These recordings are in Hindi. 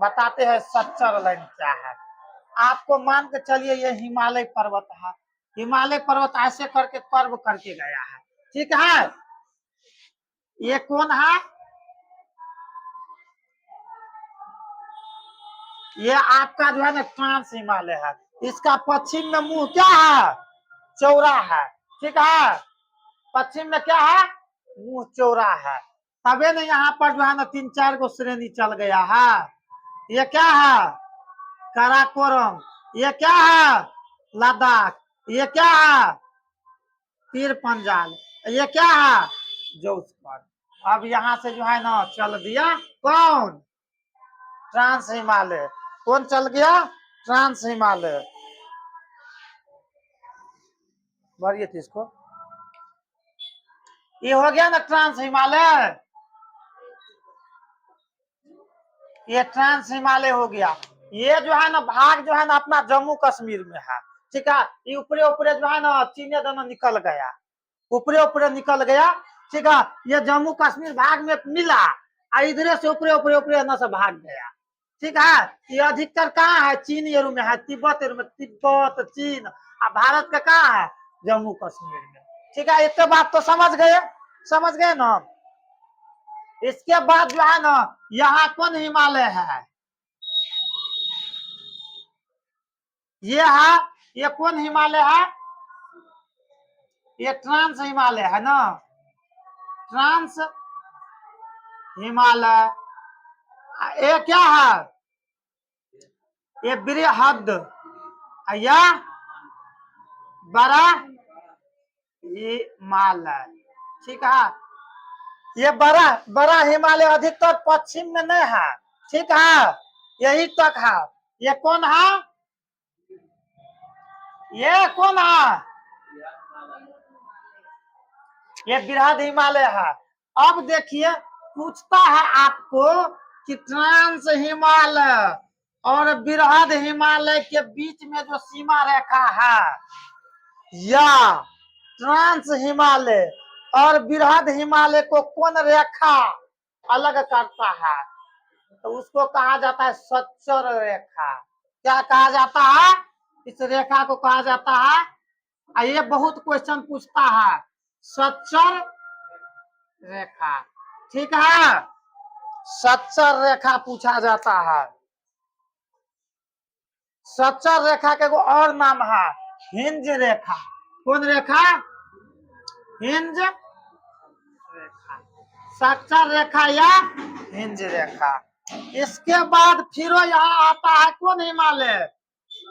बताते हैं सच्चर लाइन क्या है। आपको मान के चलिए ये हिमालय पर्वत है। हिमालय पर्वत ऐसे करके कर्व करके गया है, ठीक है। ये कौन है? ये आपका जो है ना ट्रांस हिमालय है। इसका पश्चिम में मुंह क्या है? चौड़ा है, ठीक है। पश्चिम में क्या है? मुंह चौड़ा है। तबे ना यहाँ पर जो है ना 3-4 गो श्रेणी चल गया है। ये क्या है? काराकोरम। ये क्या है? लद्दाख। ये क्या है? पीर पंजाल। ये क्या है? जोस्पर। अब यहाँ से जो है ना चल दिया कौन? ट्रांस हिमालय। कौन चल गया? ट्रांस हिमालय। भरिए थे इसको। ये हो गया ना ट्रांस हिमालय। ये ट्रांस हिमालय हो गया। ये जो है ना भाग जो है ना अपना जम्मू कश्मीर में है, ठीक है। ये ऊपरे ऊपरे जो है ना चीने दोनों निकल गया, ऊपरे ऊपरे निकल गया, ठीक है। ये जम्मू कश्मीर भाग में मिला, इधरे से ऊपरे ऊपरे ऊपरे न से भाग गया, ठीक है। ये अधिकतर कहाँ है? चीन एरू में है, तिब्बत एरू में, तिब्बत चीन। और भारत का कहाँ है? जम्मू कश्मीर में, ठीक है। इतने बात तो समझ गए, समझ गए ना। इसके बाद जो है ना यहाँ कौन हिमालय है? ये है। ये कौन हिमालय है? ये ट्रांस हिमालय है ना, ट्रांस हिमालय। ये क्या है? ये बृहद या बड़ा हिमालय, ठीक है। ये बड़ा बड़ा हिमालय अधिकतर पश्चिम में नहीं है, ठीक है, यही तक है। ये कौन है? ये कौन है? ये बृहद हिमालय है। अब देखिए पूछता है आपको कि ट्रांस हिमालय और बृहद हिमालय के बीच में जो सीमा रेखा है, या ट्रांस हिमालय और बृहद हिमालय को कौन रेखा अलग करता है, तो उसको कहा जाता है सच्चर रेखा। क्या कहा जाता है? इस रेखा को कहा जाता है, ये बहुत क्वेश्चन पूछता है, सच्चर रेखा, ठीक है। सच्चर रेखा पूछा जाता है। सच्चर रेखा के और नाम है हिंज रेखा। कौन रेखा? हिंज रेखा, सच्चर रेखा या हिंज रेखा। इसके बाद फिर यहाँ आता है कौन हिमालय?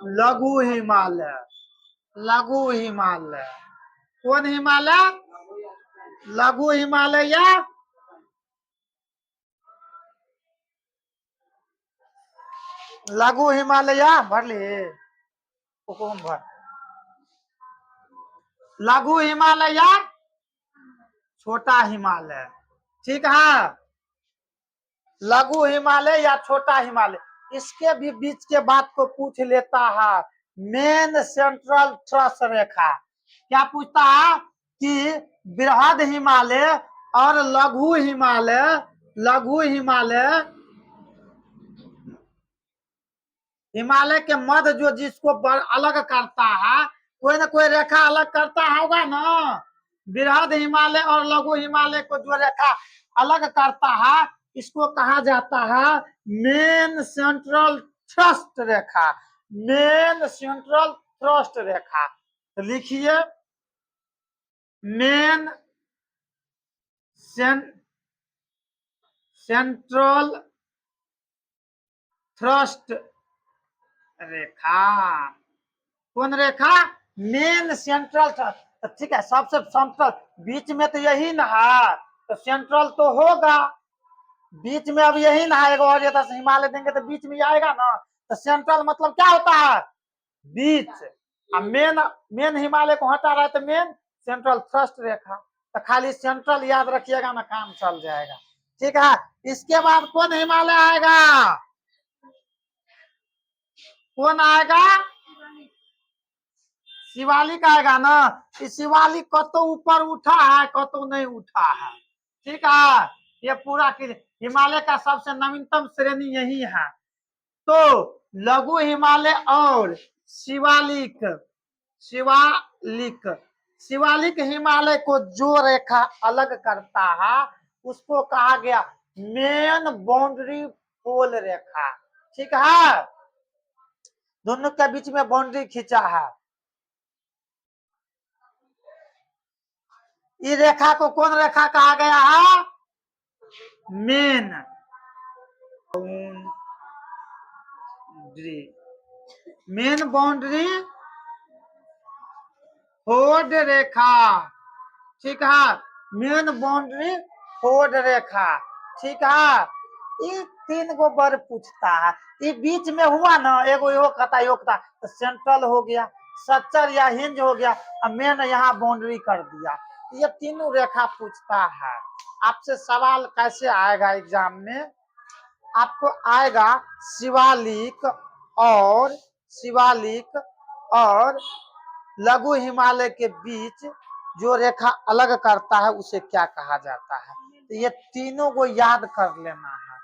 लघु हिमालय। लघु हिमालय। कौन हिमालय? लघु हिमालय या लघु हिमालय भर लिए भर। लघु हिमालय या छोटा हिमालय, ठीक है। लघु हिमालय या छोटा हिमालय। इसके भी बीच के बात को पूछ लेता है मेन सेंट्रल थ्रस्ट रेखा। क्या पूछता है कि बृहद हिमालय और लघु हिमालय, लघु हिमालय, हिमालय के मध्य जो जिसको अलग करता है, कोई ना कोई रेखा अलग करता होगा ना। बृहद हिमालय और लघु हिमालय को जो रेखा अलग करता है, इसको कहा जाता है मेन सेंट्रल थ्रस्ट रेखा। मेन सेंट्रल थ्रस्ट रेखा। तो लिखिए मेन सेंट्रल थ्रस्ट रेखा। कौन रेखा? Main central thrust. ठीक है, सबसे सेंट्रल बीच में तो यही ना है, तो सेंट्रल तो होगा बीच में। अब यही ना है, और जैसा हिमालय देंगे तो बीच में आएगा ना, तो सेंट्रल मतलब क्या होता है? बीच। अब मेन मेन हिमालय को हटा रहा है तो मेन सेंट्रल थ्रस्ट रेखा। तो खाली सेंट्रल याद रखिएगा ना, काम चल जाएगा, ठीक है। इसके बाद कौन हिमालय आएगा? कौन आएगा? शिवालिक आएगा ना। इस शिवालिक कतो ऊपर उठा है, कतो नहीं उठा है, ठीक है। ये पूरा हिमालय का सबसे नवीनतम श्रेणी यही है। तो लघु हिमालय और शिवालिक शिवालिक शिवालिक हिमालय को जो रेखा अलग करता है उसको कहा गया मेन बाउंड्री पोल रेखा। ठीक है, दोनों के बीच में बाउंड्री खींचा है। इस रेखा को कौन रेखा कहा गया है? मेन बाउंड्री, मेन बाउंड्री होड रेखा। ठीक है, मेन बाउंड्री होड रेखा। ठीक है, ये 3 गो वर्ड पूछता है। ये बीच में हुआ ना, एगो यो कहता यो कहता, तो सेंट्रल हो गया, स्ट्रक्चर या हिंज हो गया, और मेन यहाँ बाउंड्री कर दिया। ये तीनों रेखा पूछता है। आपसे सवाल कैसे आएगा एग्जाम में? आपको आएगा शिवालिक और लघु हिमालय के बीच जो रेखा अलग करता है उसे क्या कहा जाता है। तो ये तीनों को याद कर लेना है,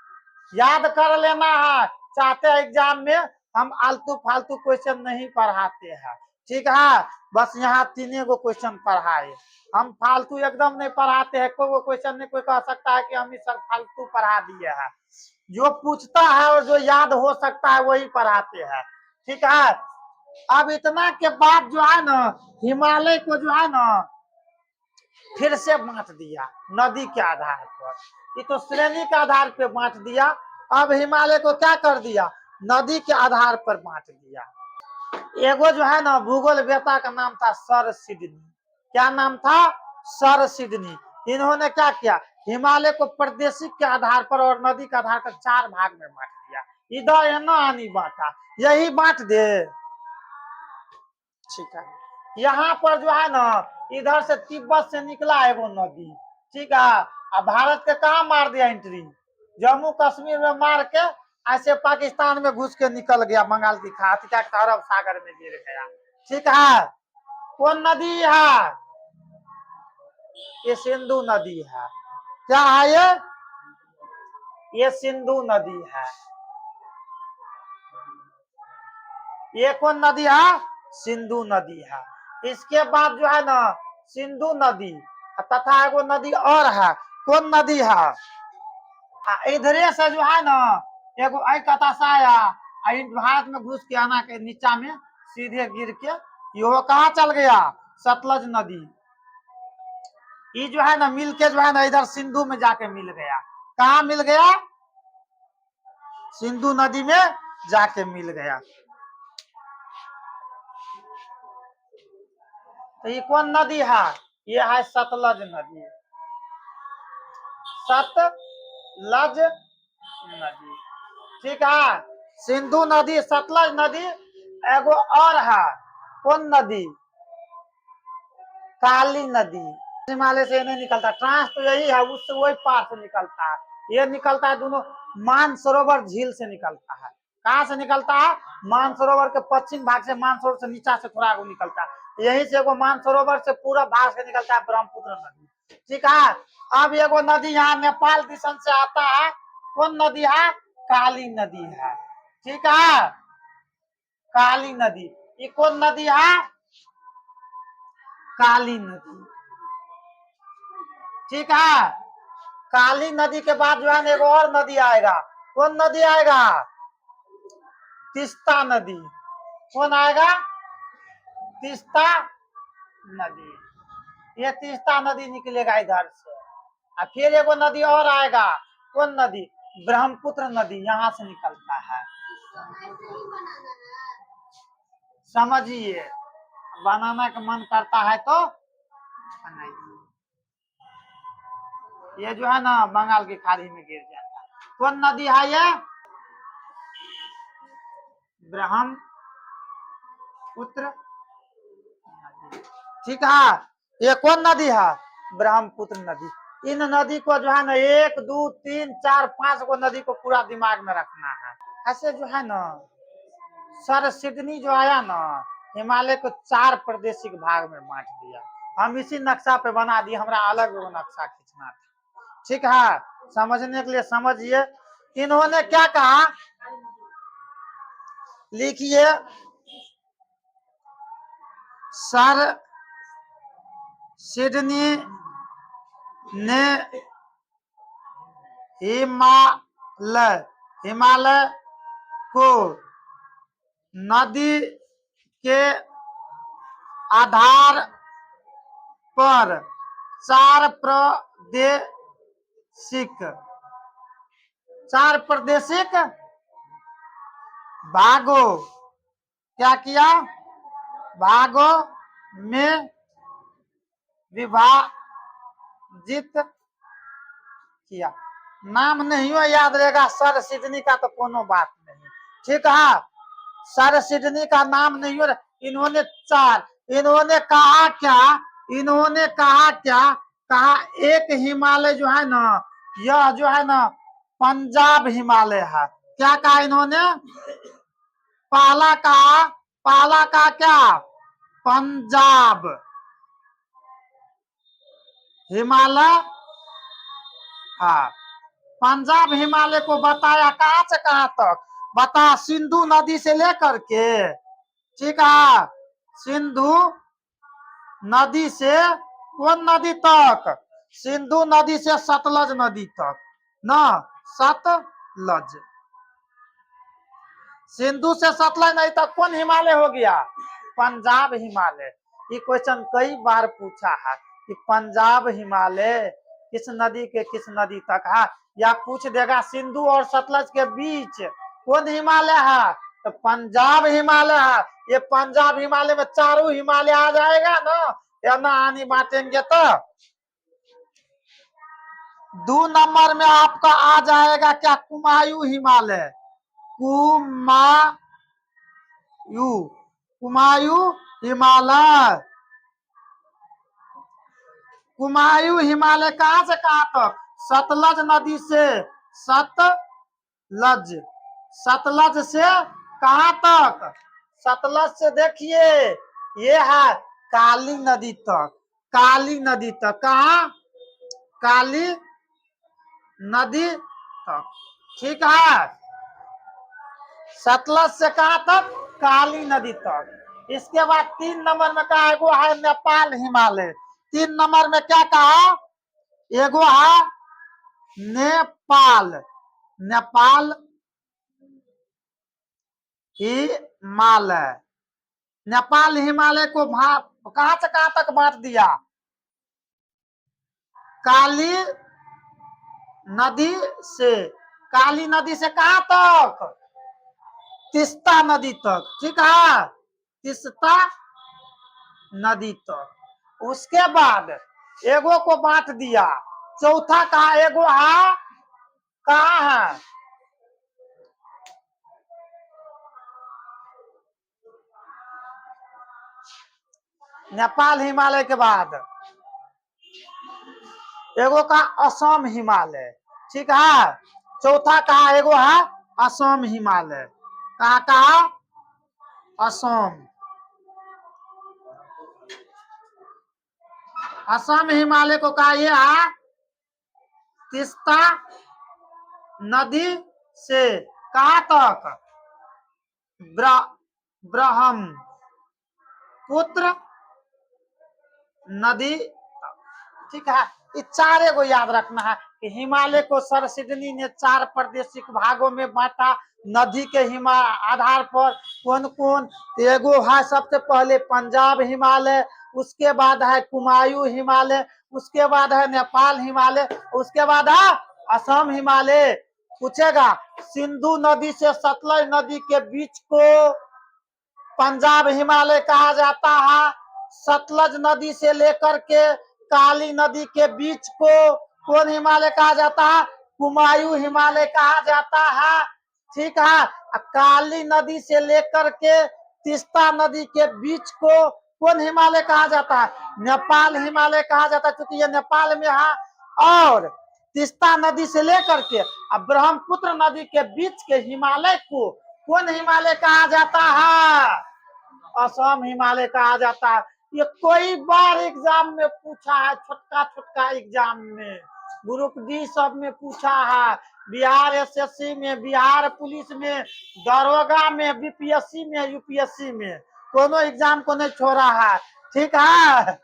याद कर लेना है। चाहते हैं एग्जाम में हम आलतू फालतू क्वेश्चन नहीं पढ़ाते हैं। ठीक है, बस यहाँ 3 गो क्वेश्चन पढ़ाए, हम फालतू एकदम नहीं पढ़ाते हैं। कोई क्वेश्चन नहीं कोई कह सकता है कि हम ही सर फालतू पढ़ा दिए हैं। जो पूछता है और जो याद हो सकता है वही पढ़ाते हैं। ठीक है, अब इतना के बाद जो है ना, हिमालय को जो है ना फिर से बांट दिया नदी के आधार पर। ये तो श्रेणी के आधार पर बांट दिया, अब हिमालय को क्या कर दिया? नदी के आधार पर बांट दिया। एगो जो है ना भूगोल वेता का नाम था सर सिडनी। क्या नाम था? Sir Sydney. इन्होंने क्या किया? हिमालय को प्रादेशिक के आधार पर और नदी के आधार पर 4 भाग में बांट दिया। इधर है ना आनी बांटा, यही बांट दे। ठीक है, यहाँ पर जो है ना इधर से तिब्बत से निकला एगो नदी। ठीक है, अब भारत के कहा मार दिया एंट्री? जम्मू कश्मीर में मार के ऐसे पाकिस्तान में घुस के निकल गया, बंगाल की खाड़ी का अरब सागर में गिर गया। ठीक है, कौन नदी है? ये सिंधु नदी है। क्या है ये सिंधु नदी है। ये कौन नदी है? सिंधु नदी है। इसके बाद जो है ना सिंधु नदी तथा एगो नदी और है, कौन नदी है? इधरे से जो है ना एगो कतासा आया, भारत में घुस के आना के नीचा में सीधे गिर के यो कहा चल गया? सतलज नदी। ये जो है ना मिल के जो है ना इधर सिंधु में जाके मिल गया। कहा मिल गया? सिंधु नदी में जाके मिल गया। तो ये कौन नदी है? ये है सतलज नदी। सतलज नदी। ठीक है, सिंधु नदी, सतलज नदी, एगो और है कौन नदी? काली नदी। हिमालय से नहीं निकलता, ट्रांस तो यही है, उससे वही पार से निकलता है। ये निकलता है दोनों मानसरोवर झील से निकलता है। कहाँ से निकलता है? मानसरोवर के पश्चिम भाग से, मानसरोवर से नीचा से थोड़ा निकलता है। यही से एगो मानसरोवर से पूरा भाग से निकलता है ब्रह्मपुत्र नदी। ठीक है, अब एगो नदी यहाँ नेपाल दिशन से आता है, कौन नदी है? काली नदी है। ठीक है, काली नदी। ये कौन नदी है? काली नदी। ठीक है, काली नदी के बाद जो है ना एगो और नदी आएगा, कौन नदी आएगा? तीस्ता नदी। कौन आएगा? तीस्ता नदी। ये तीस्ता नदी निकलेगा इधर से। और फिर एगो नदी और आएगा, कौन नदी? ब्रह्मपुत्र नदी यहाँ से निकलता है। समझिए, बनाना का मन करता है तो बनाइए। ये जो है ना बंगाल की खाड़ी में गिर जाता है। कौन नदी है ये? ब्रह्मपुत्र नदी। ठीक है, ये कौन नदी है? ब्रह्मपुत्र नदी। इन नदी को जो है ना 1 2 3 4 5 गो नदी को पूरा दिमाग में रखना है। ऐसे जो है ना सर सिडनी जो आया ना हिमालय को 4 प्रादेशिक भाग में बांट दिया। हम इसी नक्शा पे बना दिए, हमरा अलग वो नक्शा खींचना था। ठीक है, समझने के लिए समझिए। इन्होंने क्या कहा? लिखिए सर सिडनी ने हिमालय को नदी के आधार पर चार प्रादेशिक भागों क्या किया भागों में विभाजित किया। नाम नहीं हो याद रहेगा सर सिडनी का तो कोनो बात नहीं, ठीक है। सर सिडनी का नाम नहीं हो इन्होंने कहा एक हिमालय जो है ना, यह जो है ना पंजाब हिमालय है। क्या कहा इन्होंने? पहला कहा क्या? पंजाब हिमालय। हाँ, पंजाब हिमालय को बताया कहां से कहां तक? बता सिंधु नदी से लेकर के, ठीक है, सिंधु नदी से कौन नदी तक? सिंधु नदी से सतलज नदी तक ना, सतलज। सिंधु से सतलज नदी तक कौन हिमालय हो गया? पंजाब हिमालय। ये क्वेश्चन कई बार पूछा है कि पंजाब हिमालय किस नदी के किस नदी तक है, या पूछ देगा सिंधु और सतलज के बीच कौन हिमालय है, तो पंजाब हिमालय है। ये पंजाब हिमालय में चारों हिमालय आ जाएगा ना, या ना आनी बांटेंगे तो। 2 नंबर में आपका आ जाएगा क्या? कुमायूं हिमालय। कुमायूं हिमालय। कुमायूं हिमालय कहां से कहां तक? सतलज नदी से, सतलज से कहां तक? सतलज से देखिए ये है काली नदी तक, काली नदी तक। कहा? काली नदी तक, ठीक है। सतलज से कहां तक? काली नदी तक। इसके बाद 3 नंबर में कहा एगो है नेपाल हिमालय। 3 नंबर में क्या कहा? एगो है नेपाल हिमालय। नेपाल हिमालय को कहां से कहां तक बांट दिया? काली नदी से, काली नदी से कहां तक? तीस्ता नदी तक, ठीक है, तीस्ता नदी तक। उसके बाद एगो को बांट दिया, चौथा कहा एगो है कहा है? नेपाल हिमालय के बाद एगो का असम हिमालय, ठीक है। चौथा कहा एगो है असम हिमालय। कहा? असम। असम हिमालय को कहा यह है तीस्ता नदी से कहां तक? ब्रह्मपुत्र नदी, ठीक है। ये चारे को याद रखना है कि हिमालय को सर सिडनी ने 4 प्रादेशिक भागों में बांटा नदी के आधार पर। कौन कौन? एगो है सबसे पहले पंजाब हिमालय, उसके बाद है कुमायूं हिमालय, उसके बाद है नेपाल हिमालय, उसके बाद है असम हिमालय। पूछेगा सिंधु नदी से सतलज नदी के बीच को पंजाब हिमालय कहा जाता है। सतलज नदी से लेकर के काली नदी के बीच को कौन हिमालय कहा जाता है? कुमायूं हिमालय कहा जाता है, ठीक है। काली नदी से लेकर के तीस्ता नदी के बीच को कौन हिमालय कहा जाता है? नेपाल हिमालय कहा जाता है, क्योंकि ये नेपाल में है। और तीस्ता नदी से लेकर के ब्रह्मपुत्र नदी के बीच के हिमालय को कौन हिमालय कहा जाता है? असम हिमालय कहा जाता है। ये कई बार एग्जाम में पूछा है, छोटका छोटका एग्जाम में ग्रुप डी सब में पूछा है, बिहार एसएससी में, बिहार पुलिस में, दरोगा में, बीपीएससी में, यूपीएससी में, कोनो एग्जाम को नहीं छोड़ा है। ठीक है।